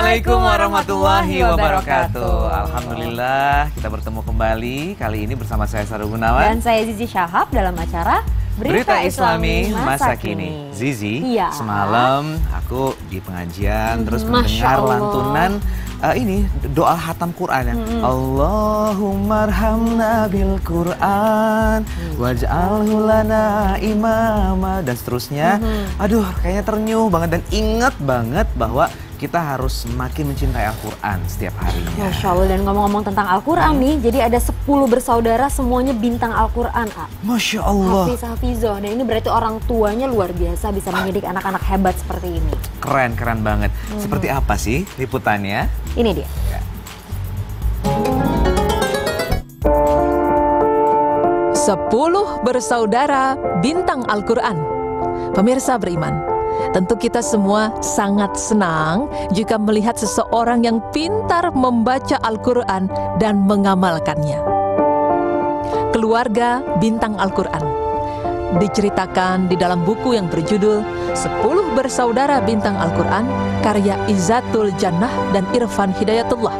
Assalamualaikum warahmatullahi wabarakatuh. Alhamdulillah kita bertemu kembali. Kali ini bersama saya Sarul Gunawan dan saya Zizi Syahab dalam acara Berita Islami Masa Kini. Zizi, iya. Semalam aku di pengajian terus mendengar lantunan ini doa hatam Quran ya. Allahumma arhamna bil Quran waj'alhu lana imama dan seterusnya. Aduh, kayaknya ternyuh banget dan ingat banget bahwa kita harus semakin mencintai Al-Quran setiap harinya. Masya Allah, dan ngomong-ngomong tentang Al-Quran nih, jadi ada 10 bersaudara semuanya bintang Al-Quran. Masya Allah. Hafiz-hafizoh, dan ini berarti orang tuanya luar biasa bisa mendidik anak-anak hebat seperti ini. Keren, keren banget. Seperti apa sih liputannya? Ini dia. Ya. 10 bersaudara bintang Al-Quran. Pemirsa beriman, tentu kita semua sangat senang jika melihat seseorang yang pintar membaca Al-Quran dan mengamalkannya. Keluarga bintang Al-Quran diceritakan di dalam buku yang berjudul 10 bersaudara bintang Al-Quran karya Izzatul Jannah dan Irfan Hidayatullah.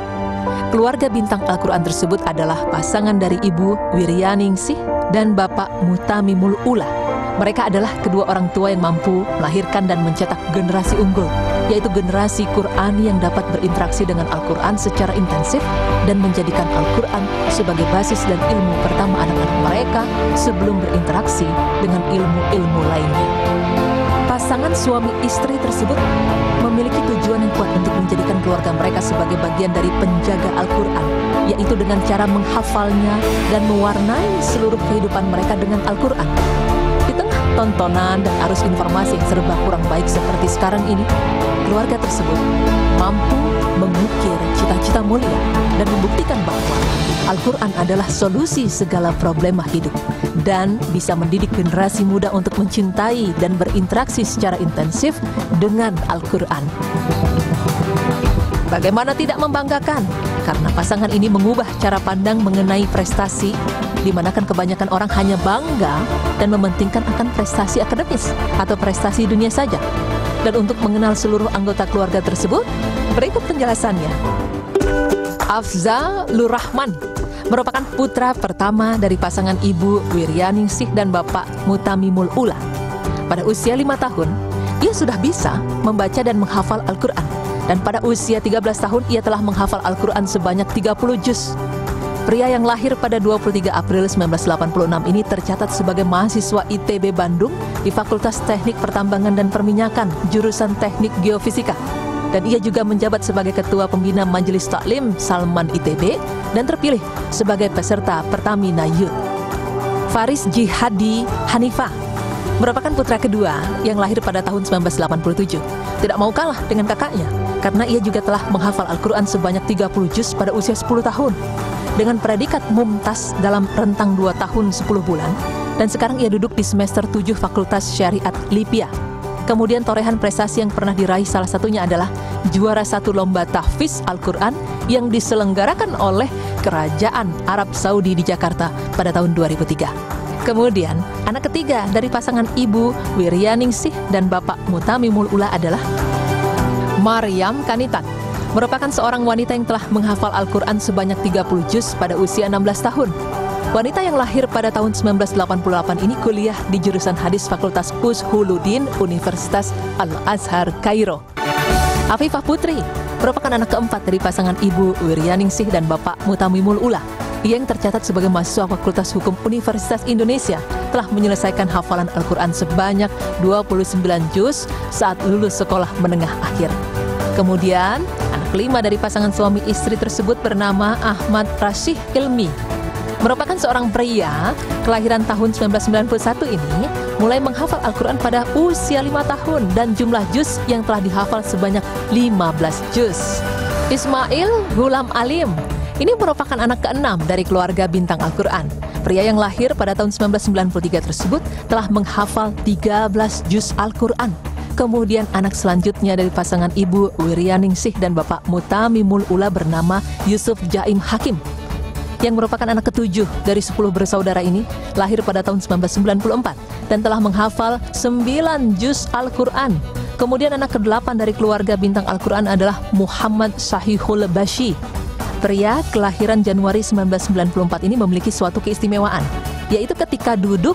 Keluarga bintang Al-Quran tersebut adalah pasangan dari Ibu Wiryaningsih dan Bapak Mutamimul Ula. Mereka adalah kedua orang tua yang mampu melahirkan dan mencetak generasi unggul, yaitu generasi Qur'ani yang dapat berinteraksi dengan Al-Quran secara intensif dan menjadikan Al-Quran sebagai basis dan ilmu pertama anak-anak mereka sebelum berinteraksi dengan ilmu-ilmu lainnya. Pasangan suami istri tersebut memiliki tujuan yang kuat untuk menjadikan keluarga mereka sebagai bagian dari penjaga Al-Quran, yaitu dengan cara menghafalnya dan mewarnai seluruh kehidupan mereka dengan Al-Quran. Di tengah tontonan dan arus informasi yang serba kurang baik seperti sekarang ini, keluarga tersebut mampu mengukir cita-cita mulia dan membuktikan bahwa Al-Quran adalah solusi segala problema hidup dan bisa mendidik generasi muda untuk mencintai dan berinteraksi secara intensif dengan Al-Quran. Bagaimana tidak membanggakan? Karena pasangan ini mengubah cara pandang mengenai prestasi, di mana kan kebanyakan orang hanya bangga dan mementingkan akan prestasi akademis atau prestasi dunia saja. Dan untuk mengenal seluruh anggota keluarga tersebut, berikut penjelasannya. Afza Lurrahman merupakan putra pertama dari pasangan Ibu Wiryaningsih dan Bapak Mutamimul Ula. Pada usia 5 tahun, ia sudah bisa membaca dan menghafal Al-Quran. Dan pada usia 13 tahun, ia telah menghafal Al-Quran sebanyak 30 juz. Pria yang lahir pada 23 April 1986 ini tercatat sebagai mahasiswa ITB Bandung di Fakultas Teknik Pertambangan dan Perminyakan, jurusan Teknik Geofisika. Dan ia juga menjabat sebagai Ketua Pembina Majelis Taklim Salman ITB dan terpilih sebagai peserta Pertamina Youth. Faris Jihadi Hanifah merupakan putra kedua yang lahir pada tahun 1987. Tidak mau kalah dengan kakaknya, karena ia juga telah menghafal Al-Quran sebanyak 30 juz pada usia 10 tahun. Dengan predikat mumtaz dalam rentang 2 tahun 10 bulan, dan sekarang ia duduk di semester 7 Fakultas Syariat Lipia. Kemudian torehan prestasi yang pernah diraih salah satunya adalah juara 1 lomba tahfiz Al-Quran yang diselenggarakan oleh Kerajaan Arab Saudi di Jakarta pada tahun 2003. Kemudian, anak ketiga dari pasangan Ibu Wiryaningsih dan Bapak Mutamimul Ula adalah Maryam Kanitan, merupakan seorang wanita yang telah menghafal Al-Quran sebanyak 30 juz pada usia 16 tahun. Wanita yang lahir pada tahun 1988 ini kuliah di jurusan hadis Fakultas Ushuluddin Universitas Al-Azhar, Kairo. Afifah Putri merupakan anak keempat dari pasangan Ibu Wiryaningsih dan Bapak Mutamimul Ula. Ia yang tercatat sebagai mahasiswa Fakultas Hukum Universitas Indonesia telah menyelesaikan hafalan Al-Quran sebanyak 29 juz saat lulus sekolah menengah akhir. Kemudian, anak kelima dari pasangan suami istri tersebut bernama Ahmad Rashid Ilmi. Merupakan seorang pria kelahiran tahun 1991 ini mulai menghafal Al-Quran pada usia 5 tahun dan jumlah juz yang telah dihafal sebanyak 15 juz. Ismail Ghulam Alim ini merupakan anak keenam dari keluarga bintang Al-Quran. Pria yang lahir pada tahun 1993 tersebut telah menghafal 13 juz Al-Quran. Kemudian anak selanjutnya dari pasangan Ibu Wiryaningsih dan Bapak Mutamimul Ula bernama Yusuf Jaim Hakim, yang merupakan anak ketujuh dari 10 bersaudara ini, lahir pada tahun 1994 dan telah menghafal 9 juz Al-Quran. Kemudian anak ke-8 dari keluarga bintang Al-Quran adalah Muhammad Sahihul Bashi. Pria kelahiran Januari 1994 ini memiliki suatu keistimewaan, yaitu ketika duduk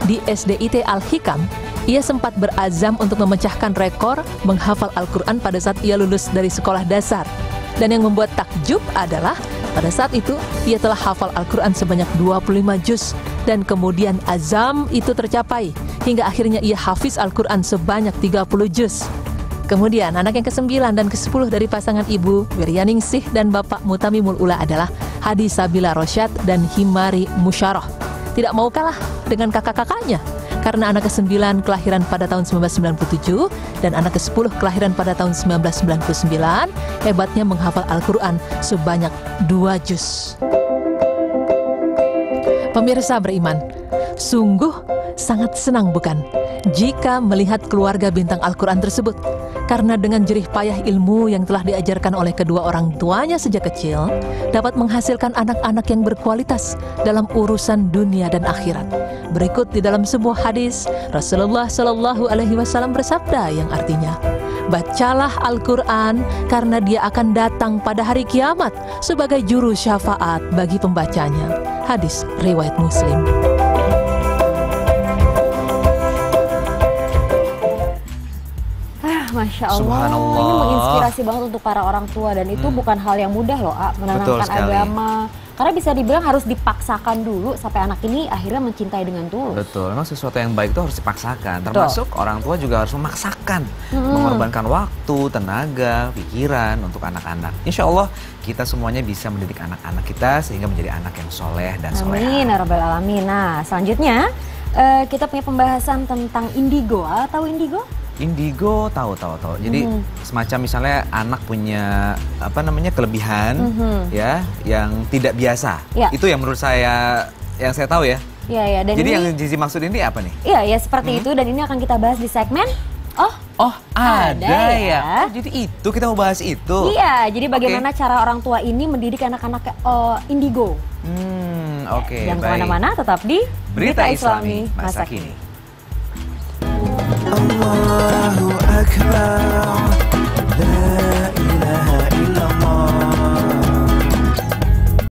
di SDIT Al-Hikam, ia sempat berazam untuk memecahkan rekor menghafal Al-Quran pada saat ia lulus dari sekolah dasar. Dan yang membuat takjub adalah pada saat itu ia telah hafal Al-Quran sebanyak 25 juz. Dan kemudian azam itu tercapai hingga akhirnya ia hafiz Al-Quran sebanyak 30 juz. Kemudian anak yang ke-9 dan ke-10 dari pasangan ibu Wiryaningsih dan bapak Mutamimul Ula adalah Hadi Sabila Rosyad dan Himari Musyaroh. Tidak mau kalah dengan kakak-kakaknya, karena anak ke-9 kelahiran pada tahun 1997 dan anak ke-10 kelahiran pada tahun 1999 hebatnya menghafal Al-Quran sebanyak 2 juz. Pemirsa beriman, sungguh sangat senang bukan jika melihat keluarga bintang Al-Quran tersebut, karena dengan jerih payah ilmu yang telah diajarkan oleh kedua orang tuanya sejak kecil dapat menghasilkan anak-anak yang berkualitas dalam urusan dunia dan akhirat. Berikut di dalam sebuah hadis Rasulullah Shallallahu Alaihi Wasallam bersabda yang artinya, bacalah Al-Quran karena dia akan datang pada hari kiamat sebagai juru syafaat bagi pembacanya. Hadis riwayat Muslim. Masya Allah, ini menginspirasi banget untuk para orang tua, dan itu bukan hal yang mudah loh, menanamkan agama. Karena bisa dibilang harus dipaksakan dulu sampai anak ini akhirnya mencintai dengan tulus. Betul, memang sesuatu yang baik itu harus dipaksakan. Termasuk orang tua juga harus memaksakan, mengorbankan waktu, tenaga, pikiran untuk anak-anak. Insya Allah kita semuanya bisa mendidik anak-anak kita sehingga menjadi anak yang soleh dan soleha. Amin, ya Rabbal Alamin. Nah, selanjutnya kita punya pembahasan tentang indigo. Tahu indigo? Indigo tahu. Jadi semacam misalnya anak punya kelebihan ya yang tidak biasa. Ya. Itu yang menurut saya tahu ya. Iya. Dan jadi ini, yang Zizi maksud ini apa nih? Iya seperti itu, dan ini akan kita bahas di segmen ada ya. Oh, jadi itu kita mau bahas itu. Iya, jadi bagaimana cara orang tua ini mendidik anak-anak indigo. Oke. Yang kemana-mana tetap di Berita Islami Masa Kini. Allahu Akbar, la ilaha